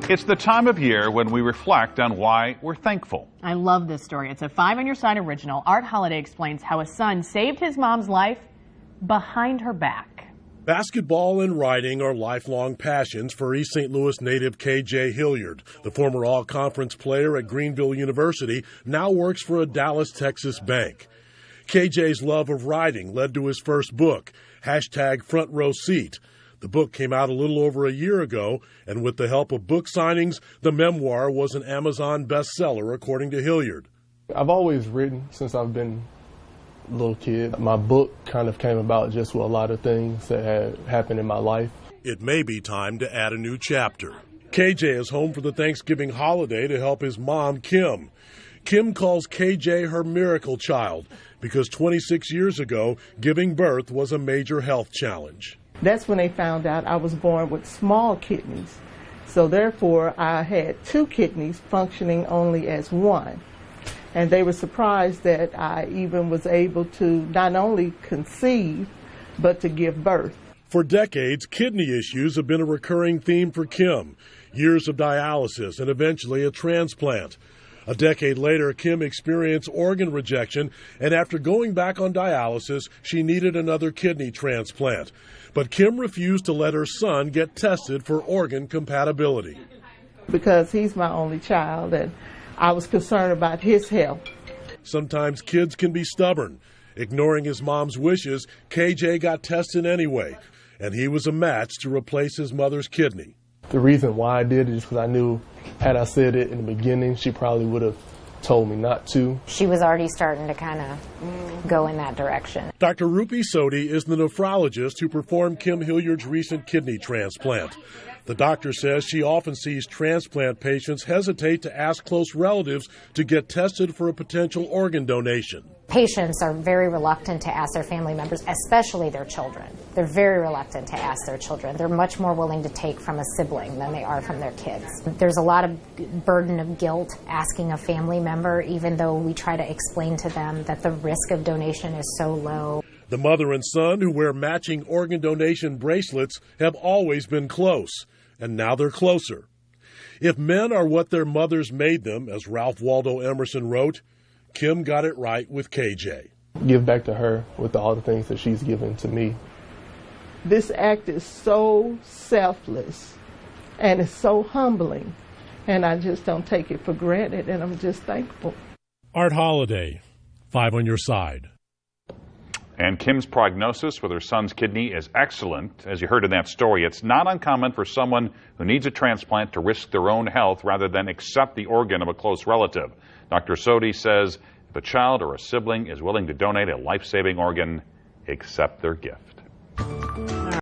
It's the time of year when we reflect on why we're thankful. I love this story. It's a 5 on Your Side original. Art Holiday explains how a son saved his mom's life behind her back. Basketball and writing are lifelong passions for East St. Louis native K.J. Hilliard. The former all-conference player at Greenville University now works for a Dallas, Texas bank. K.J.'s love of writing led to his first book, #Front Row Seat. The book came out a little over a year ago, and with the help of book signings, the memoir was an Amazon bestseller, according to Hilliard. I've always written since I've been a little kid. My book kind of came about just with a lot of things that had happened in my life. It may be time to add a new chapter. KJ is home for the Thanksgiving holiday to help his mom, Kim. Kim calls KJ her miracle child because 26 years ago, giving birth was a major health challenge. That's when they found out I was born with small kidneys. So therefore, I had 2 kidneys functioning only as one. And they were surprised that I even was able to not only conceive, but to give birth. For decades, kidney issues have been a recurring theme for Kim. Years of dialysis and eventually a transplant. A decade later, Kim experienced organ rejection, and after going back on dialysis, she needed another kidney transplant. But Kim refused to let her son get tested for organ compatibility. Because he's my only child, and I was concerned about his health. Sometimes kids can be stubborn. Ignoring his mom's wishes, KJ got tested anyway, and he was a match to replace his mother's kidney. The reason why I did it is because I knew had I said it in the beginning, she probably would have told me not to. She was already starting to kind of go in that direction. Dr. Rupi Sodhi is the nephrologist who performed Kim Hilliard's recent kidney transplant. The doctor says she often sees transplant patients hesitate to ask close relatives to get tested for a potential organ donation. Patients are very reluctant to ask their family members, especially their children. They're very reluctant to ask their children. They're much more willing to take from a sibling than they are from their kids. There's a lot of burden of guilt asking a family member, even though we try to explain to them that the risk of donation is so low. The mother and son who wear matching organ donation bracelets have always been close, and now they're closer. If men are what their mothers made them, as Ralph Waldo Emerson wrote, Kim got it right with KJ. Give back to her with all the things that she's given to me. This act is so selfless and it's so humbling, and I just don't take it for granted, and I'm just thankful. Art Holiday, 5 on Your Side. And Kim's prognosis with her son's kidney is excellent. As you heard in that story, it's not uncommon for someone who needs a transplant to risk their own health rather than accept the organ of a close relative. Dr. Sodhi says if a child or a sibling is willing to donate a life-saving organ, accept their gift.